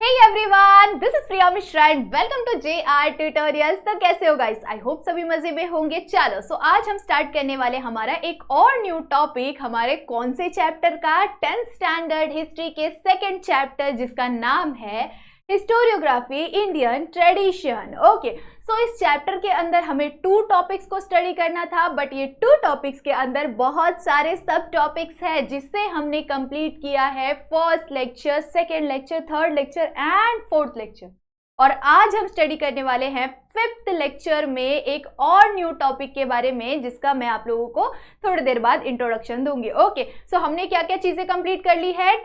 Hey everyone, this is Priya Mishra and welcome to JR Tutorials। तो कैसे हो guys? I hope सभी मजे में होंगे। चलो आज हम स्टार्ट करने वाले हमारा एक और न्यू टॉपिक, हमारे कौन से चैप्टर का? 10th स्टैंडर्ड हिस्ट्री के सेकंड चैप्टर, जिसका नाम है historiography Indian tradition. Okay, so इस चैप्टर के अंदर हमें 2 टॉपिक्स को स्टडी करना था, बट ये 2 टॉपिक्स के अंदर बहुत सारे सब टॉपिक्स हैं, जिससे हमने कंप्लीट किया है first lecture, second lecture, third lecture and fourth lecture. और आज हम स्टडी करने वाले हैं 5th लेक्चर में एक और न्यू टॉपिक के बारे में, जिसका मैं आप लोगों को थोड़ी देर बाद इंट्रोडक्शन दूंगी। ओके, सो हमने क्या क्या चीजें कंप्लीट कर ली है?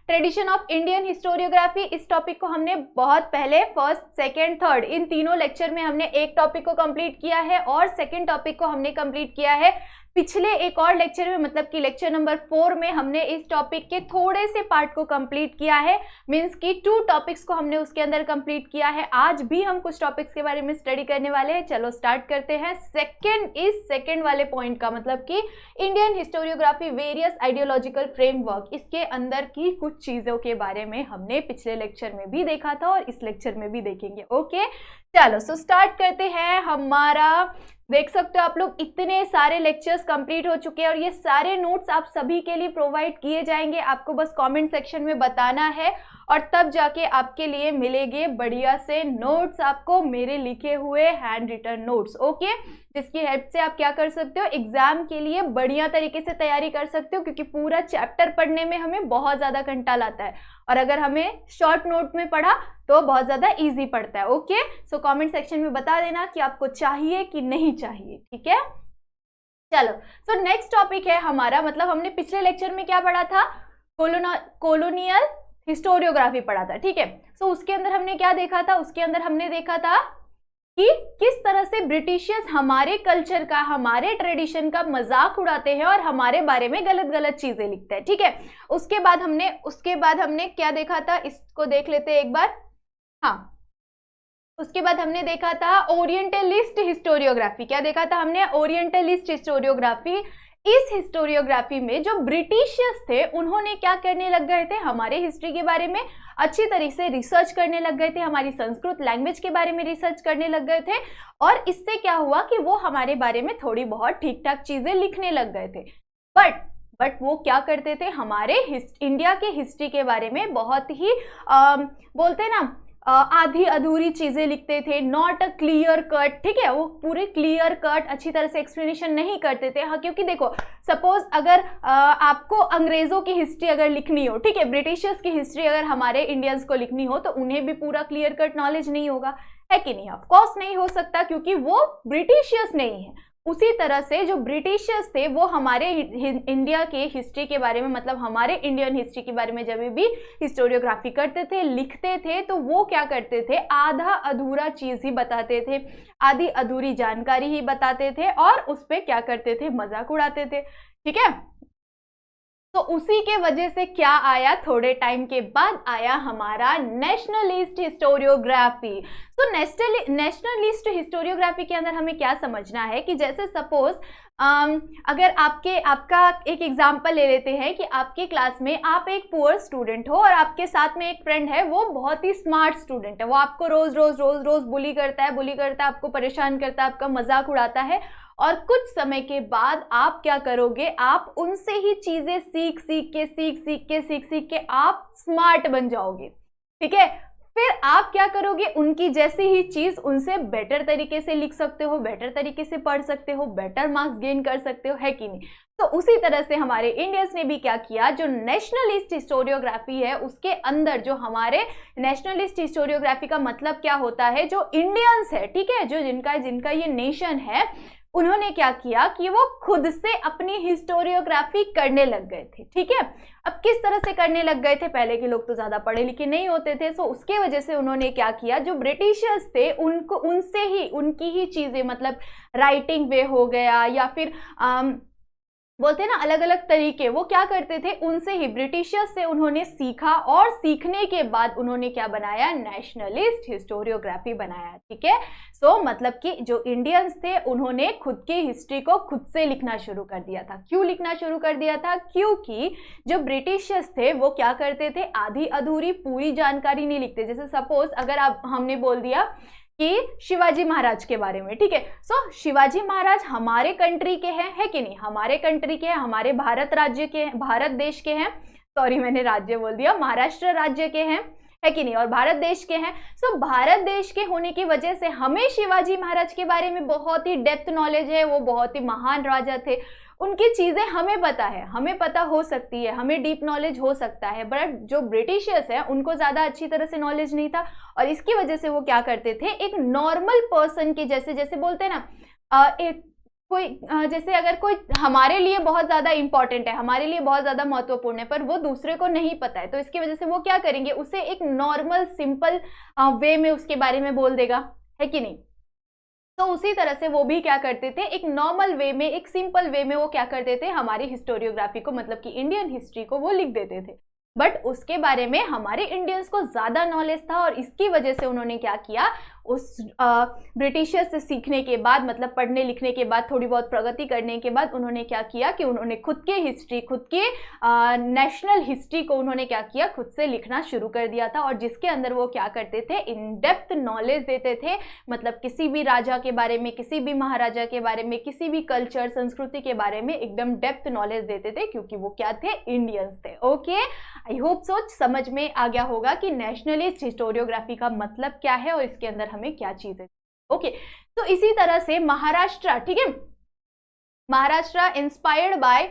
ट्रेडिशन ऑफ इंडियन हिस्टोरियोग्राफी, इस टॉपिक को हमने बहुत पहले फर्स्ट, सेकेंड, थर्ड इन तीनों लेक्चर में हमने एक टॉपिक को कंप्लीट किया है, और सेकेंड टॉपिक को हमने कंप्लीट किया है पिछले एक और लेक्चर में, मतलब कि लेक्चर नंबर 4 में हमने इस टॉपिक के थोड़े से पार्ट को कंप्लीट किया है। मींस कि 2 टॉपिक्स को हमने उसके अंदर कंप्लीट किया है। आज भी हम कुछ टॉपिक्स के बारे में स्टडी करने वाले हैं। चलो स्टार्ट करते हैं। सेकेंड वाले पॉइंट का मतलब कि Indian historiography various ideological framework, इसके अंदर की कुछ चीजों के बारे में हमने पिछले लेक्चर में भी देखा था और इस लेक्चर में भी देखेंगे। ओके, चलो सो स्टार्ट करते हैं। हमारा देख सकते हो आप लोग, इतने सारे लेक्चर्स कंप्लीट हो चुके हैं और ये सारे नोट्स आप सभी के लिए प्रोवाइड किए जाएंगे। आपको बस कमेंट सेक्शन में बताना है और तब जाके आपके लिए मिलेंगे बढ़िया से नोट्स, आपको मेरे लिखे हुए हैंड रिटन नोट्स। ओके, जिसकी हेल्प से आप क्या कर सकते हो, एग्जाम के लिए बढ़िया तरीके से तैयारी कर सकते हो, क्योंकि पूरा चैप्टर पढ़ने में हमें बहुत ज्यादा घंटा लाता है, और अगर हमें शॉर्ट नोट में पढ़ा तो बहुत ज्यादा इजी पड़ता है। ओके, सो कमेंट सेक्शन में बता देना कि आपको चाहिए कि नहीं चाहिए, ठीक है। चलो, सो नेक्स्ट टॉपिक है हमारा, मतलब हमने पिछले लेक्चर में क्या पढ़ा था? कॉलोनियल हिस्टोरियोग्राफी पढ़ा था, ठीक है। सो उसके अंदर हमने क्या देखा था? उसके अंदर हमने देखा था कि किस तरह से ब्रिटिशर्स हमारे कल्चर का, हमारे ट्रेडिशन का मजाक उड़ाते हैं और हमारे बारे में गलत गलत चीजें लिखते हैं, ठीक है। उसके बाद हमने क्या देखा था? इसको देख लेते हैं एक बार। उसके बाद हमने देखा था ओरिएंटलिस्ट हिस्टोरियोग्राफी। क्या देखा था हमने? Orientalist historiography. इस हिस्टोरियोग्राफी में जो ब्रिटिशर्स थे, उन्होंने क्या करने लग गए थे? हमारे हिस्ट्री के बारे में अच्छी तरीके से रिसर्च करने लग गए थे, हमारी संस्कृत लैंग्वेज के बारे में रिसर्च करने लग गए थे, और इससे क्या हुआ कि वो हमारे बारे में थोड़ी बहुत ठीक ठाक चीजें लिखने लग गए थे। बट वो क्या करते थे? हमारे इंडिया के हिस्ट्री के बारे में बहुत ही बोलते ना आधी अधूरी चीजें लिखते थे, नॉट अ क्लियर कट, ठीक है। वो पूरे क्लियर कट अच्छी तरह से एक्सप्लेनेशन नहीं करते थे। हाँ, क्योंकि देखो, सपोज अगर आपको अंग्रेजों की हिस्ट्री अगर लिखनी हो, ठीक है, ब्रिटिशर्स की हिस्ट्री अगर हमारे इंडियंस को लिखनी हो, तो उन्हें भी पूरा क्लियर कट नॉलेज नहीं होगा, है कि नहीं? ऑफ कोर्स नहीं हो सकता, क्योंकि वो ब्रिटिशर्स नहीं है। उसी तरह से जो ब्रिटिशर्स थे, वो हमारे इंडिया के हिस्ट्री के बारे में, मतलब हमारे इंडियन हिस्ट्री के बारे में जब भी हिस्टोरियोग्राफी करते थे, लिखते थे, तो वो क्या करते थे? आधा अधूरा चीज ही बताते थे, आधी अधूरी जानकारी ही बताते थे, और उस पर क्या करते थे? मजाक उड़ाते थे, ठीक है। तो उसी के वजह से क्या आया? थोड़े टाइम के बाद आया हमारा नेशनलिस्ट हिस्टोरियोग्राफी। तो नेशनलिस्ट हिस्टोरियोग्राफी के अंदर हमें क्या समझना है कि जैसे सपोज अगर आपका एक एग्जांपल ले लेते हैं कि आपके क्लास में आप एक पुअर स्टूडेंट हो और आपके साथ में एक फ्रेंड है, वो बहुत ही स्मार्ट स्टूडेंट है, वो आपको रोज रोज बुली करता है, आपको परेशान करता है, आपका मजाक उड़ाता है, और कुछ समय के बाद आप क्या करोगे? आप उनसे ही चीजें सीख के आप स्मार्ट बन जाओगे, ठीक है। फिर आप क्या करोगे? उनकी जैसी ही चीज उनसे बेटर तरीके से लिख सकते हो, बेटर तरीके से पढ़ सकते हो, बेटर मार्क्स गेन कर सकते हो, है कि नहीं? तो उसी तरह से हमारे इंडियंस ने भी क्या किया? जो नेशनलिस्ट हिस्टोरियोग्राफी है, उसके अंदर जो हमारे नेशनलिस्ट हिस्टोरियोग्राफी का मतलब क्या होता है? जो इंडियंस है, ठीक है, जो जिनका ये नेशन है, उन्होंने क्या किया कि वो खुद से अपनी हिस्टोरियोग्राफी करने लग गए थे, ठीक है। अब किस तरह से करने लग गए थे? पहले के लोग तो ज्यादा पढ़े लिखे नहीं होते थे, सो उसके वजह से उन्होंने क्या किया? जो ब्रिटिशर्स थे, उनसे ही उनकी ही चीजें, मतलब राइटिंग वे हो गया, या फिर बोलते हैं ना अलग अलग तरीके, वो क्या करते थे, उनसे ही ब्रिटिशर्स से उन्होंने सीखा और सीखने के बाद उन्होंने क्या बनाया, नेशनलिस्ट हिस्टोरियोग्राफी बनाया। ठीक है, सो मतलब कि जो इंडियंस थे उन्होंने खुद की हिस्ट्री को खुद से लिखना शुरू कर दिया था। क्यों लिखना शुरू कर दिया था, क्योंकि जो ब्रिटिशर्स थे वो क्या करते थे, आधी अधूरी पूरी जानकारी नहीं लिखते। जैसे सपोज अगर आप हमने बोल दिया कि शिवाजी महाराज के बारे में, ठीक है, सो शिवाजी महाराज हमारे कंट्री के हैं, है कि नहीं, हमारे कंट्री के हैं, हमारे भारत राज्य के, भारत देश के हैं, सॉरी मैंने राज्य बोल दिया, महाराष्ट्र राज्य के हैं, है कि नहीं, और भारत देश के हैं। सो भारत देश के होने की वजह से हमें शिवाजी महाराज के बारे में बहुत ही डेप्थ नॉलेज है, वो बहुत ही महान राजा थे, उनकी चीजें हमें पता है, हमें पता हो सकती है, हमें डीप नॉलेज हो सकता है, बट जो ब्रिटिशर्स हैं उनको ज्यादा अच्छी तरह से नॉलेज नहीं था, और इसकी वजह से वो क्या करते थे, एक नॉर्मल पर्सन के जैसे, जैसे बोलते हैं ना एक कोई जैसे अगर कोई हमारे लिए बहुत ज्यादा इंपॉर्टेंट है, हमारे लिए बहुत ज्यादा महत्वपूर्ण है, पर वो दूसरे को नहीं पता है, तो इसकी वजह से वो क्या करेंगे, उसे एक नॉर्मल सिंपल वे में उसके बारे में बोल देगा, है कि नहीं। तो उसी तरह से वो भी क्या करते थे, एक नॉर्मल वे में, एक सिंपल वे में वो क्या करते थे, हमारी हिस्टोरियोग्राफी को मतलब कि इंडियन हिस्ट्री को वो लिख देते थे, बट उसके बारे में हमारे इंडियंस को ज्यादा नॉलेज था, और इसकी वजह से उन्होंने क्या किया, उस ब्रिटिशर्स से सीखने के बाद, मतलब पढ़ने लिखने के बाद, थोड़ी बहुत प्रगति करने के बाद उन्होंने क्या किया कि उन्होंने खुद के हिस्ट्री, खुद के नेशनल हिस्ट्री को उन्होंने क्या किया, खुद से लिखना शुरू कर दिया था, और जिसके अंदर वो क्या करते थे, इन डेप्थ नॉलेज देते थे, मतलब किसी भी राजा के बारे में, किसी भी महाराजा के बारे में, किसी भी कल्चर संस्कृति के बारे में एकदम डेप्थ नॉलेज देते थे, क्योंकि वो क्या थे, इंडियंस थे। ओके, आई होप सो समझ में आ गया होगा कि नेशनलिस्ट हिस्टोरियोग्राफी का मतलब क्या है और इसके अंदर हमें क्या चीजें। ओके, तो इसी तरह से महाराष्ट्र, ठीक है, महाराष्ट्र इंस्पायर्ड बाय,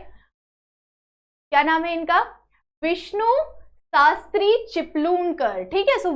क्या नाम है इनका, विष्णु शास्त्री चिपलूणकर, ठीक है। सो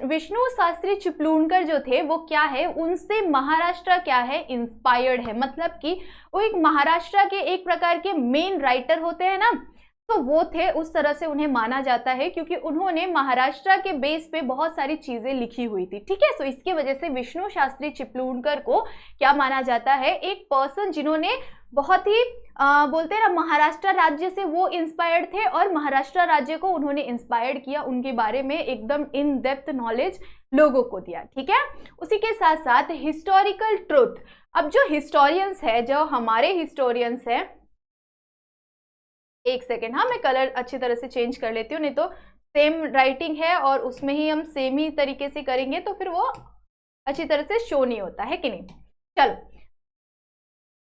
विष्णु शास्त्री चिपलूणकर जो थे वो क्या है, उनसे महाराष्ट्र क्या है, इंस्पायर्ड है, मतलब कि वो एक महाराष्ट्र के एक प्रकार के मेन राइटर होते हैं ना, तो वो थे, उस तरह से उन्हें माना जाता है, क्योंकि उन्होंने महाराष्ट्र के बेस पे बहुत सारी चीजें लिखी हुई थी, ठीक है। सो इसकी वजह से विष्णु शास्त्री चिपलूणकर को क्या माना जाता है, एक पर्सन जिन्होंने बहुत ही बोलते हैं ना, महाराष्ट्र राज्य से वो इंस्पायर्ड थे, और महाराष्ट्र राज्य को उन्होंने इंस्पायर्ड किया, उनके बारे में एकदम इन डेप्थ नॉलेज लोगों को दिया, ठीक है। उसी के साथ साथ हिस्टोरिकल ट्रुथ, अब जो हिस्टोरियंस है, जो हमारे हिस्टोरियंस है, एक सेकेंड, हाँ मैं कलर अच्छी तरह से चेंज कर लेती हूँ, नहीं तो सेम राइटिंग है और उसमें ही हम सेम ही तरीके से करेंगे तो फिर वो अच्छी तरह से शो नहीं होता है कि नहीं। चलो,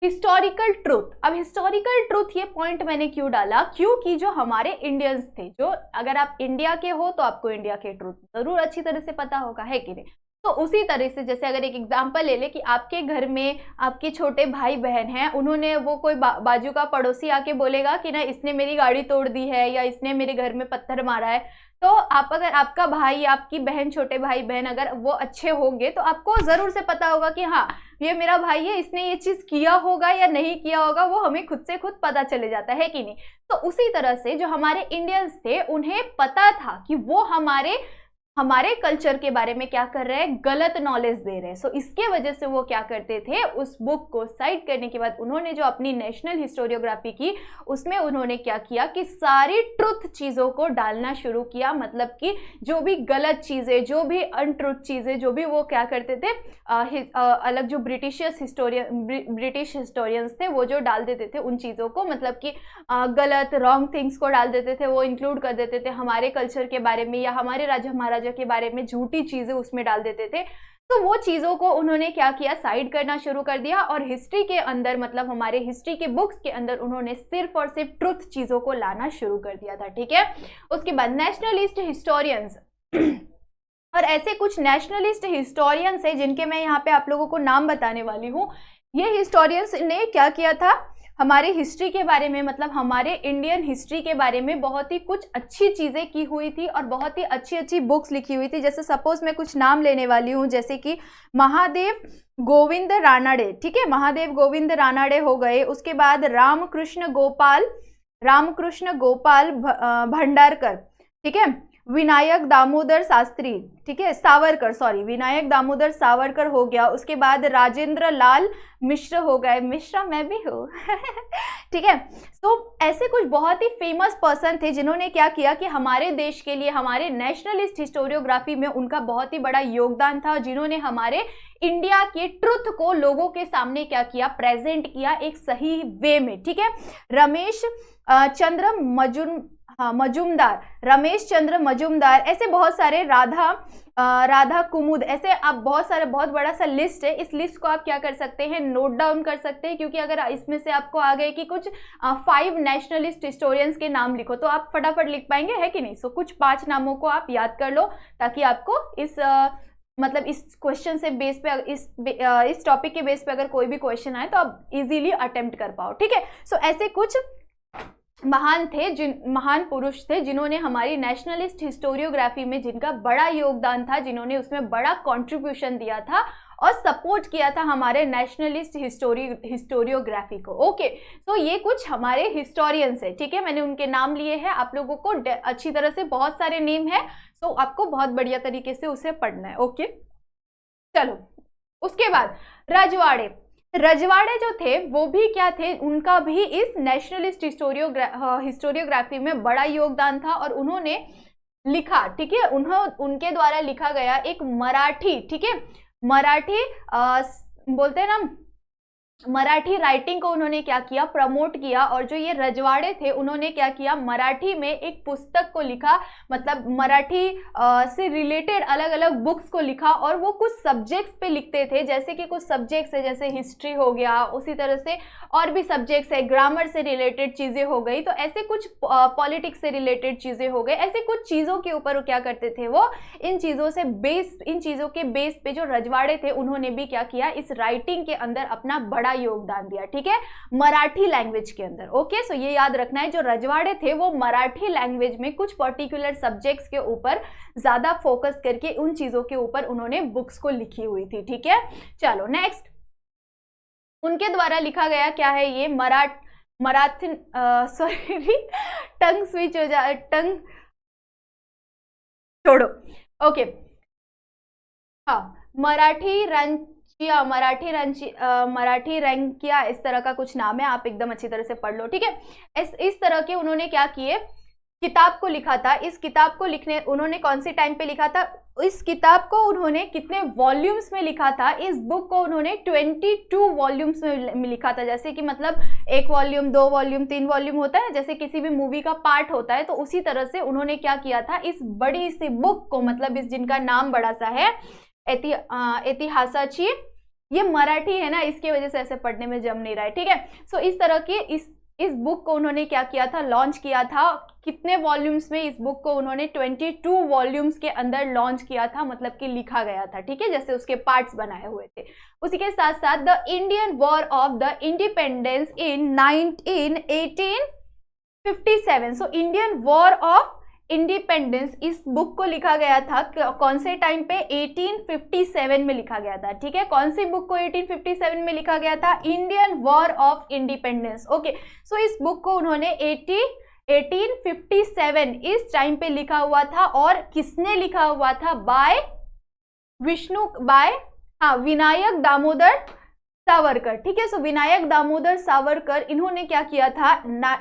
हिस्टोरिकल ट्रूथ। अब हिस्टोरिकल ट्रूथ ये पॉइंट मैंने क्यों डाला, क्योंकि जो हमारे इंडियंस थे, जो अगर आप इंडिया के हो तो आपको इंडिया के ट्रूथ जरूर अच्छी तरह से पता होगा, है कि नहीं। तो उसी तरह से जैसे अगर एक एग्जांपल ले ले कि आपके घर में आपके छोटे भाई बहन हैं, उन्होंने वो कोई बाजू का पड़ोसी आके बोलेगा कि ना इसने मेरी गाड़ी तोड़ दी है या इसने मेरे घर में पत्थर मारा है, तो आप अगर आपका भाई, आपकी बहन, छोटे भाई बहन अगर वो अच्छे होंगे तो आपको जरूर से पता होगा कि हाँ ये मेरा भाई है, इसने ये चीज किया होगा या नहीं किया होगा, वो हमें खुद से खुद पता चले जाता है कि नहीं। तो उसी तरह से जो हमारे इंडियंस थे उन्हें पता था कि वो हमारे कल्चर के बारे में क्या कर रहे हैं, गलत नॉलेज दे रहे हैं। सो इसके वजह से वो क्या करते थे, उस बुक को साइड करने के बाद उन्होंने जो अपनी नेशनल हिस्टोरियोग्राफी की उसमें उन्होंने क्या किया कि सारी ट्रुथ चीज़ों को डालना शुरू किया, मतलब कि जो भी गलत चीज़ें, जो भी अनट्रुथ चीज़ें, जो भी वो क्या करते थे, अलग जो ब्रिटिश हिस्टोरियंस थे वो जो डाल देते थे उन चीज़ों को, मतलब कि गलत रॉन्ग थिंग्स को डाल देते थे, वो इंक्लूड कर देते थे, हमारे कल्चर के बारे में या हमारे राजा महाराजा के बारे में झूठी चीजें उसमें डाल देते थे। तो वो चीजों को उन्होंने क्या किया, साइड करना शुरू कर दिया, और हिस्ट्री के अंदर, मतलब हमारे हिस्ट्री के बुक्स के अंदर उन्होंने सिर्फ और सिर्फ ट्रुथ चीजों को लाना शुरू कर दिया था, ठीक है। उसके बाद नेशनलिस्ट हिस्टोरियंस, और ऐसे कुछ नेशनलिस्ट हिस्टोरियंस है जिनके मैं यहाँ पे आप लोगों को नाम बताने वाली हूँ। ये हिस्टोरियंस ने क्या किया था, हमारी हिस्ट्री के बारे में, मतलब हमारे इंडियन हिस्ट्री के बारे में बहुत ही कुछ अच्छी चीज़ें की हुई थी और बहुत ही अच्छी अच्छी बुक्स लिखी हुई थी। जैसे सपोज मैं कुछ नाम लेने वाली हूँ, जैसे कि महादेव गोविंद रानाडे, ठीक है, महादेव गोविंद रानाडे हो गए। उसके बाद रामकृष्ण गोपाल भंडारकर, ठीक है, विनायक दामोदर शास्त्री, ठीक है, सावरकर, सॉरी, विनायक दामोदर सावरकर हो गया। उसके बाद राजेंद्र लाल मिश्र हो गए, मिश्रा मैं भी हूँ ठीक है। तो ऐसे कुछ बहुत ही फेमस पर्सन थे जिन्होंने क्या किया कि हमारे देश के लिए, हमारे नेशनलिस्ट हिस्टोरियोग्राफी में उनका बहुत ही बड़ा योगदान था, जिन्होंने हमारे इंडिया के ट्रुथ को लोगों के सामने क्या किया, प्रेजेंट किया एक सही वे में, ठीक है। रमेश चंद्र मजुमदार, रमेश चंद्र मजुमदार, ऐसे बहुत सारे, राधा कुमुद, ऐसे आप बहुत सारे, बहुत बड़ा सा लिस्ट है। इस लिस्ट को आप क्या कर सकते हैं, नोट डाउन कर सकते हैं, क्योंकि अगर इसमें से आपको आ गए कि कुछ 5 नेशनलिस्ट हिस्टोरियंस के नाम लिखो तो आप फटाफट लिख पाएंगे, है कि नहीं। सो कुछ 5 नामों को आप याद कर लो ताकि आपको इस मतलब इस क्वेश्चन से बेस पे, इस टॉपिक के बेस पे अगर कोई भी क्वेश्चन आए तो आप इजीली अटेम्प्ट कर पाओ, ठीक है। सो ऐसे कुछ महान पुरुष थे जिन्होंने हमारी नेशनलिस्ट हिस्टोरियोग्राफी में, जिनका बड़ा योगदान था, जिन्होंने उसमें बड़ा कंट्रीब्यूशन दिया था और सपोर्ट किया था हमारे नेशनलिस्ट हिस्टोरियोग्राफी को। ओके, तो ये कुछ हमारे हिस्टोरियंस है, ठीक है। मैंने उनके नाम लिए हैं, आप लोगों को अच्छी तरह से, बहुत सारे नेम है, सो आपको बहुत बढ़िया तरीके से उसे पढ़ना है। ओके, चलो उसके बाद रजवाड़े जो थे वो भी क्या थे, उनका भी इस नेशनलिस्ट हिस्टोरियोग्राफी में बड़ा योगदान था और उन्होंने लिखा, ठीक है, उनके द्वारा लिखा गया एक मराठी, ठीक है, मराठी बोलते हैं ना, मराठी राइटिंग को उन्होंने क्या किया, प्रमोट किया। और जो ये रजवाड़े थे उन्होंने क्या किया, मराठी में एक पुस्तक को लिखा, मतलब मराठी से रिलेटेड अलग अलग बुक्स को लिखा, और वो कुछ सब्जेक्ट्स पे लिखते थे, जैसे कि कुछ सब्जेक्ट्स है जैसे हिस्ट्री हो गया, उसी तरह से और भी सब्जेक्ट्स है, ग्रामर से रिलेटेड चीज़ें हो गई, तो ऐसे कुछ पॉलिटिक्स से रिलेटेड चीज़ें हो गई, ऐसे कुछ चीज़ों के ऊपर वो क्या करते थे, वो इन चीज़ों के बेस पे जो रजवाड़े थे उन्होंने भी क्या किया, इस राइटिंग के अंदर अपना बड़ा योगदान दिया, ठीक है, मराठी लैंग्वेज के अंदर। ओके, सो ये याद रखना है, जो रजवाड़े थे वो मराठी लैंग्वेज में कुछ पर्टिकुलर सब्जेक्ट्स के ऊपर ज्यादा फोकस करके उन चीजों के ऊपर उन्होंने बुक्स को लिखी हुई थी, ठीक है। चलो नेक्स्ट, उनके द्वारा लिखा गया क्या है, ये मराठी सॉरी टंग स्विच हो जाए, टंग छोड़ो। ओके, हाँ, मराठी रंकिया, इस तरह का कुछ नाम है, आप एकदम अच्छी तरह से पढ़ लो, ठीक है। इस तरह के उन्होंने क्या किए, किताब को लिखा था। इस किताब को लिखने उन्होंने कौन से टाइम पे लिखा था, इस किताब को उन्होंने कितने वॉल्यूम्स में लिखा था, इस बुक को उन्होंने 22 वॉल्यूम्स में लिखा था। जैसे कि मतलब 1 वॉल्यूम, 2 वॉल्यूम, 3 वॉल्यूम होता है, जैसे किसी भी मूवी का पार्ट होता है, तो उसी तरह से उन्होंने क्या किया था, इस बड़ी सी बुक को, मतलब इस जिनका नाम बड़ा सा है, इतिहासाची, ये मराठी है ना, इसकी वजह से ऐसे पढ़ने में जम नहीं रहा है, ठीक है। सो इस तरह के इस बुक को उन्होंने क्या किया था, लॉन्च किया था। कितने वॉल्यूम्स में, इस बुक को उन्होंने 22 वॉल्यूम्स के अंदर लॉन्च किया था, मतलब कि लिखा गया था, ठीक है, जैसे उसके पार्ट्स बनाए हुए थे। उसी के साथ साथ the Indian war of the independence in 1857, so Indian war of independence, इस बुक को लिखा गया था कौन से टाइम पे, 1857 में लिखा गया था, ठीक है। कौन सी बुक को 1857 में लिखा गया था, Indian war of independence. Okay, so इस बुक को उन्होंने 1857 इस टाइम पे लिखा हुआ था, और किसने लिखा हुआ था, विनायक दामोदर सावरकर, ठीक है। सो विनायक दामोदर सावरकर, इन्होंने क्या किया था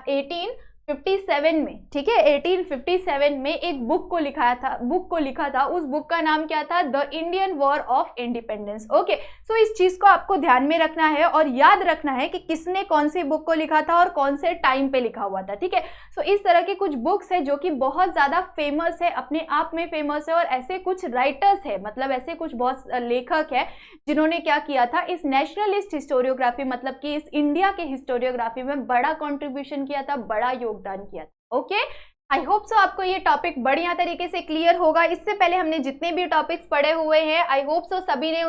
1857 में, ठीक है, 1857 में एक बुक को लिखा था। उस बुक का नाम क्या था, the Indian war of independence. Okay, so इस चीज को आपको ध्यान में रखना है और याद रखना है कि किसने कौन सी बुक को लिखा था और कौन से टाइम पे लिखा हुआ था, ठीक है। सो इस तरह के कुछ बुक्स है जो कि बहुत ज्यादा फेमस है, अपने आप में फेमस है, और ऐसे कुछ राइटर्स है, मतलब ऐसे कुछ बहुत लेखक है जिन्होंने क्या किया था, इस नेशनलिस्ट हिस्टोरियोग्राफी, मतलब कि इस इंडिया के हिस्टोरियोग्राफी में बड़ा कॉन्ट्रीब्यूशन किया था, बड़ा योगदान किया था। ओके, आई होप सो आपको ये टॉपिक बढ़िया तरीके से क्लियर होगा। इससे पहले हमने जितने भी टॉपिक्स पढ़े हुए हैं, आई होप सो सभी ने